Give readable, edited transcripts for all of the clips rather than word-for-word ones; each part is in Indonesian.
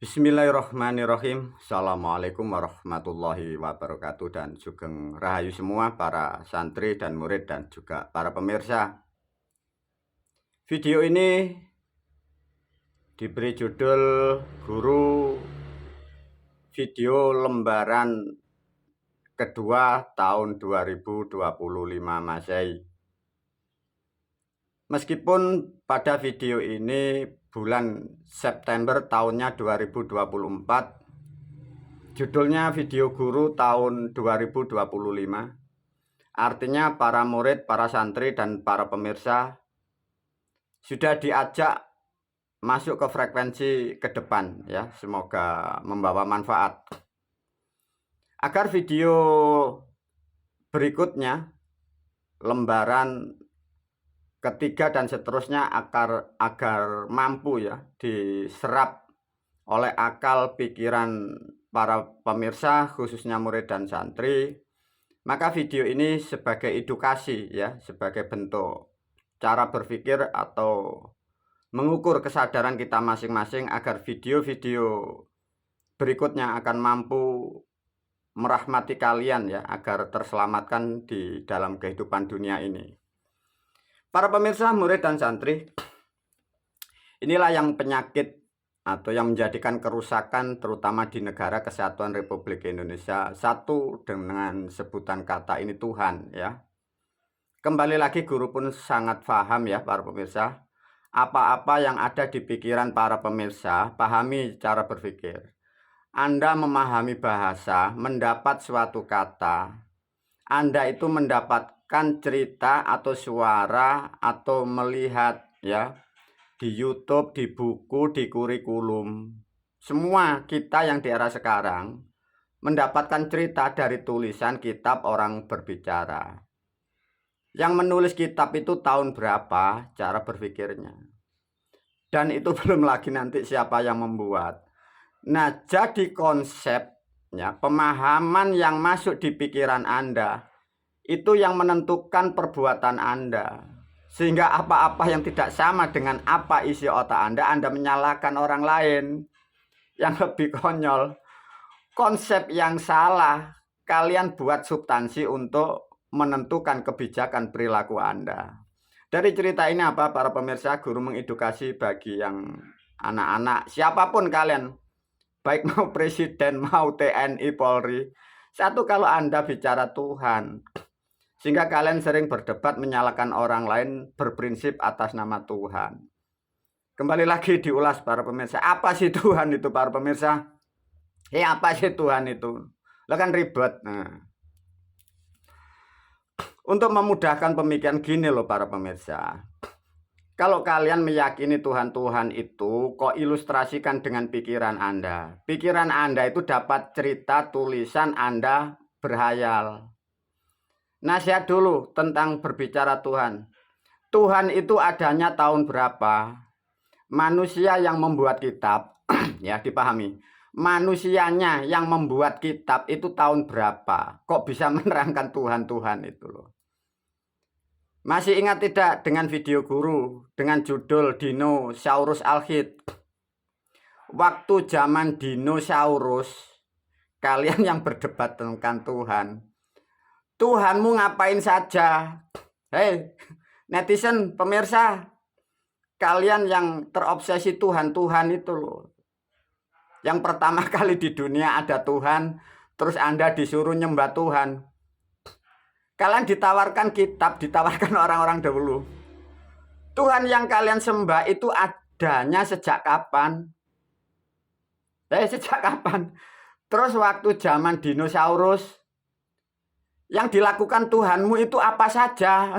Bismillahirrahmanirrahim. Assalamualaikum warahmatullahi wabarakatuh dan sugeng rahayu semua para santri dan murid dan juga para pemirsa. Video ini diberi judul Guru Video Lembaran Kedua tahun 2025 Masehi. Meskipun pada video ini bulan September tahunnya 2024, judulnya video guru tahun 2025, artinya para murid, para santri, dan para pemirsa sudah diajak masuk ke frekuensi ke depan ya, semoga membawa manfaat. Agar video berikutnya, lembaran ketiga dan seterusnya agar mampu ya diserap oleh akal pikiran para pemirsa, khususnya murid dan santri, maka video ini sebagai edukasi ya, sebagai bentuk cara berpikir atau mengukur kesadaran kita masing-masing agar video-video berikutnya akan mampu merahmati kalian ya, agar terselamatkan di dalam kehidupan dunia ini. Para pemirsa, murid, dan santri, inilah yang penyakit atau yang menjadikan kerusakan terutama di negara kesatuan Republik Indonesia. Satu, dengan sebutan kata ini Tuhan ya. Kembali lagi, guru pun sangat paham ya para pemirsa. Apa-apa yang ada di pikiran para pemirsa, pahami cara berpikir. Anda memahami bahasa, mendapat suatu kata, Anda itu mendapatkan cerita atau suara atau melihat ya di YouTube, di buku, di kurikulum. Semua kita yang di era sekarang mendapatkan cerita dari tulisan kitab orang berbicara. Yang menulis kitab itu tahun berapa, cara berpikirnya. Dan itu belum lagi nanti siapa yang membuat. Nah, jadi konsep ya, pemahaman yang masuk di pikiran Anda itu yang menentukan perbuatan Anda. Sehingga apa-apa yang tidak sama dengan apa isi otak Anda menyalahkan orang lain. Yang lebih konyol, konsep yang salah, kalian buat substansi untuk menentukan kebijakan perilaku Anda. Dari cerita ini apa, para pemirsa, guru mengedukasi bagi yang anak-anak, siapapun kalian, baik mau presiden, mau TNI, Polri. Satu, kalau Anda bicara Tuhan, sehingga kalian sering berdebat menyalahkan orang lain, berprinsip atas nama Tuhan. Kembali lagi diulas para pemirsa. Apa sih Tuhan itu para pemirsa? Apa sih Tuhan itu? Lo kan ribet. Nah, untuk memudahkan pemikiran gini loh para pemirsa. Kalau kalian meyakini Tuhan-Tuhan itu, kok ilustrasikan dengan pikiran Anda. Pikiran Anda itu dapat cerita tulisan Anda berhayal. Nasihat dulu tentang berbicara Tuhan. Tuhan itu adanya tahun berapa? Manusia yang membuat kitab, ya dipahami. Manusianya yang membuat kitab itu tahun berapa? Kok bisa menerangkan Tuhan-Tuhan itu loh. Masih ingat tidak dengan video guru dengan judul Dinosaurus Alkid? Waktu zaman dinosaurus, kalian yang berdebat tentang Tuhan, Tuhanmu ngapain saja? Hei, netizen, pemirsa, kalian yang terobsesi Tuhan-Tuhan itu loh. Yang pertama kali di dunia ada Tuhan, terus Anda disuruh nyembah Tuhan. Kalian ditawarkan kitab, ditawarkan orang-orang dahulu. Tuhan yang kalian sembah itu adanya sejak kapan? Sejak kapan? Terus waktu zaman dinosaurus, yang dilakukan Tuhanmu itu apa saja?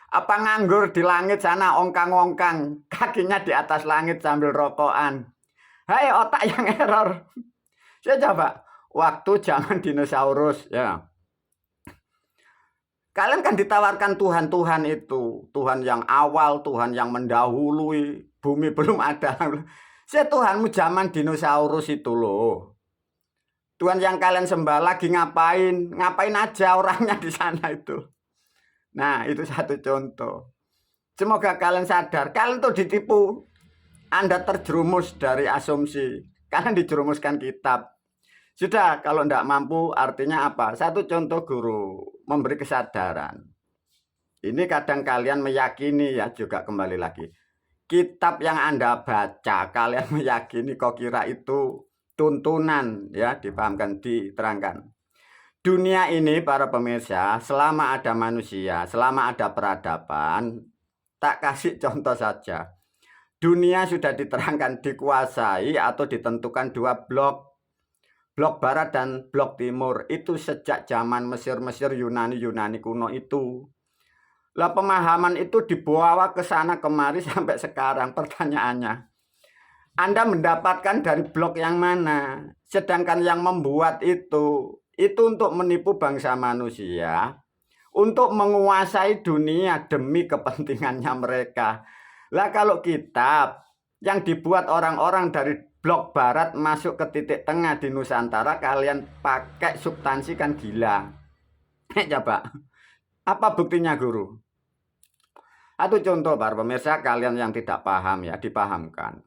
Apa nganggur di langit sana ongkang-ongkang, kakinya di atas langit sambil rokokan? Otak yang error. Saya coba, waktu zaman dinosaurus ya. Kalian kan ditawarkan Tuhan-Tuhan itu, Tuhan yang awal, Tuhan yang mendahului, bumi belum ada. Saya Tuhanmu zaman dinosaurus itu loh. Tuhan yang kalian sembah lagi ngapain? Ngapain aja orangnya di sana itu. Nah, itu satu contoh. Semoga kalian sadar, kalian tuh ditipu. Anda terjerumus dari asumsi, karena dijerumuskan kitab. Sudah, kalau tidak mampu artinya apa? Satu contoh guru memberi kesadaran. Ini kadang kalian meyakini ya, juga kembali lagi. Kitab yang Anda baca, kalian meyakini kok kira itu tuntunan, ya, dipahamkan, diterangkan. Dunia ini para pemirsa, selama ada manusia, selama ada peradaban, tak kasih contoh saja. Dunia sudah diterangkan dikuasai atau ditentukan dua blok. Blok barat dan blok timur itu sejak zaman Mesir Yunani kuno itu. Lah pemahaman itu dibawa ke sana kemari sampai sekarang. Pertanyaannya, Anda mendapatkan dari blok yang mana? Sedangkan yang membuat itu untuk menipu bangsa manusia, untuk menguasai dunia demi kepentingannya mereka. Lah kalau kitab yang dibuat orang-orang dari blok barat masuk ke titik tengah di Nusantara, kalian pakai substansi, kan gila. Coba, apa buktinya guru? Satu contoh para pemirsa, kalian yang tidak paham ya, dipahamkan.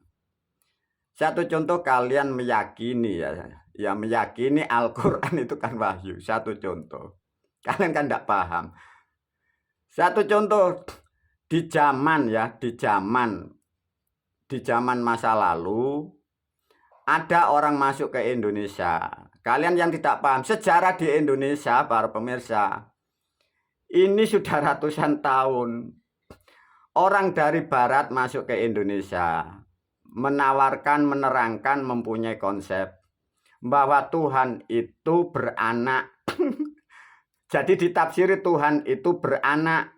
Satu contoh, kalian meyakini ya meyakini Al-Quran itu kan wahyu. Satu contoh, kalian kan tidak paham. Satu contoh, di zaman masa lalu ada orang masuk ke Indonesia. Kalian yang tidak paham sejarah di Indonesia para pemirsa, ini sudah ratusan tahun. Orang dari barat masuk ke Indonesia, menawarkan, menerangkan, mempunyai konsep bahwa Tuhan itu beranak. Jadi ditafsiri Tuhan itu beranak,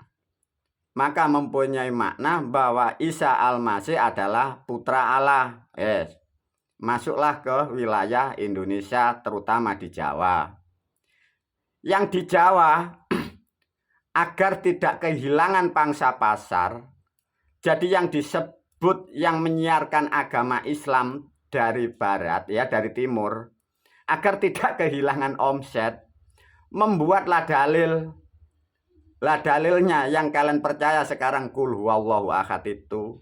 maka mempunyai makna bahwa Isa Al-Masih adalah putra Allah. Masuklah ke wilayah Indonesia, terutama di Jawa. Yang di Jawa, agar tidak kehilangan pangsa pasar, jadi yang disebut yang menyiarkan agama Islam dari barat, ya dari timur, agar tidak kehilangan omset, membuatlah dalilnya yang kalian percaya sekarang, Qul huwallahu ahad itu.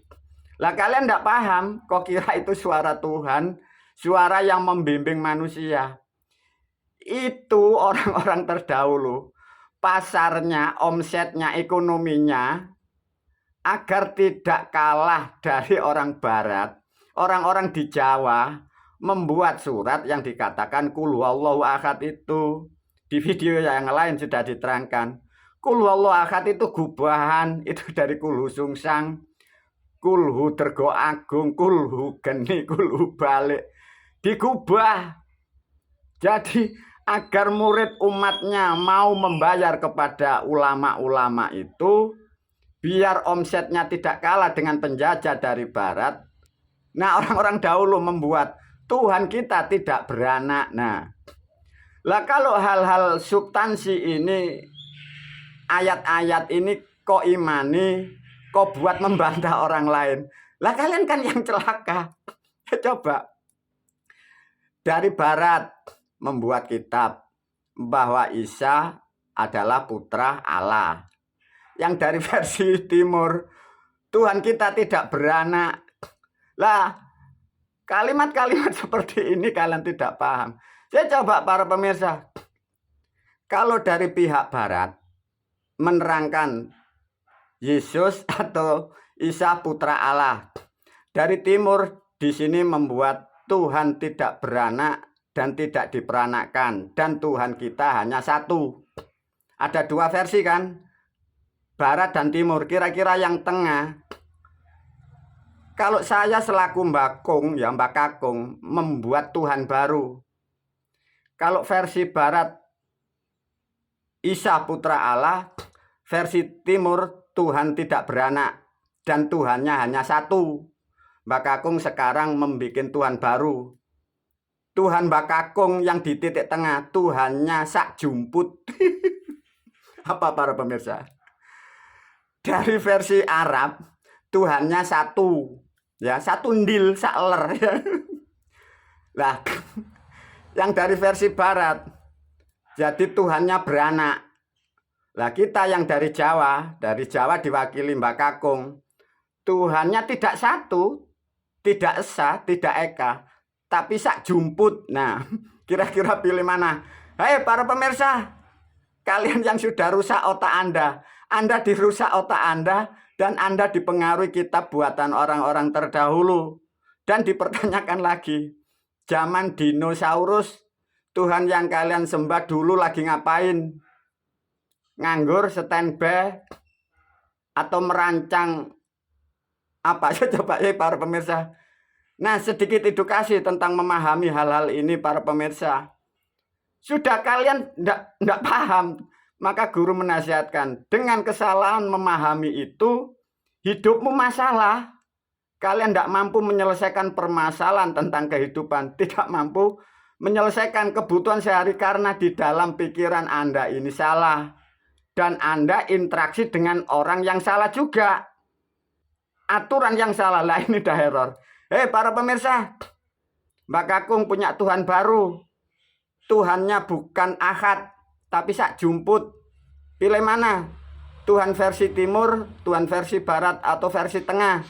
Lah kalian tidak paham, kok kira itu suara Tuhan, suara yang membimbing manusia. Itu orang-orang terdahulu, pasarnya, omsetnya, ekonominya, agar tidak kalah dari orang barat, orang-orang di Jawa membuat surat yang dikatakan Qul huwallahu ahad itu. Di video yang lain sudah diterangkan. Qul huwallahu ahad itu gubahan, itu dari kulhu sungsang, kulhu tergo agung, kulhu geni, kulhu balik, digubah. Jadi agar murid umatnya mau membayar kepada ulama-ulama itu, biar omsetnya tidak kalah dengan penjajah dari barat. Nah, orang-orang dahulu membuat Tuhan kita tidak beranak. Nah, lah kalau hal-hal substansi ini, ayat-ayat ini kok imani, kok buat membantah orang lain. Lah kalian kan yang celaka. Coba, dari barat membuat kitab bahwa Isa adalah putra Allah. Yang dari versi timur, Tuhan kita tidak beranak. Lah, kalimat-kalimat seperti ini kalian tidak paham. Saya coba para pemirsa, kalau dari pihak barat menerangkan Yesus atau Isa putra Allah, dari timur di sini membuat Tuhan tidak beranak dan tidak diperanakkan, dan Tuhan kita hanya satu. Ada dua versi kan, barat dan timur. Kira-kira yang tengah, kalau saya selaku Mbak Kakung membuat Tuhan baru. Kalau versi barat Isa putra Allah, versi timur Tuhan tidak beranak dan Tuhannya hanya satu. Mbak Kakung sekarang membuat Tuhan baru. Tuhan Mbak Kakung yang di titik tengah, Tuhannya sak jumput. Apa para pemirsa? Dari versi Arab, Tuhannya satu. Ya, satu ndil sakler ya. Lah, yang dari versi barat, jadi Tuhannya beranak. Lah kita yang dari Jawa diwakili Mbak Kakung, Tuhannya tidak satu, tidak esa, tidak eka, tapi sak jumput. Nah, kira-kira pilih mana? Hei para pemirsa, kalian yang sudah rusak otak Anda dirusak otak Anda, dan Anda dipengaruhi kitab buatan orang-orang terdahulu. Dan dipertanyakan lagi, zaman dinosaurus, Tuhan yang kalian sembah dulu lagi ngapain? Nganggur, standby, atau merancang apa aja coba ya para pemirsa. Nah, sedikit edukasi tentang memahami hal-hal ini para pemirsa. Sudah kalian enggak paham, maka guru menasihatkan, dengan kesalahan memahami itu, hidupmu masalah. Kalian tidak mampu menyelesaikan permasalahan tentang kehidupan, tidak mampu menyelesaikan kebutuhan sehari karena di dalam pikiran Anda ini salah. Dan Anda interaksi dengan orang yang salah juga. Aturan yang salah, lah ini dah error. Hei para pemirsa, Mbak Kakung punya Tuhan baru. Tuhannya bukan Ahad, tapi sak jumput. Pilih mana? Tuhan versi timur, Tuhan versi barat, atau versi tengah?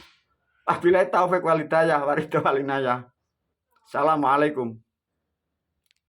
Wabillahi taufik walhidayah, waridho walinayah. Assalamualaikum.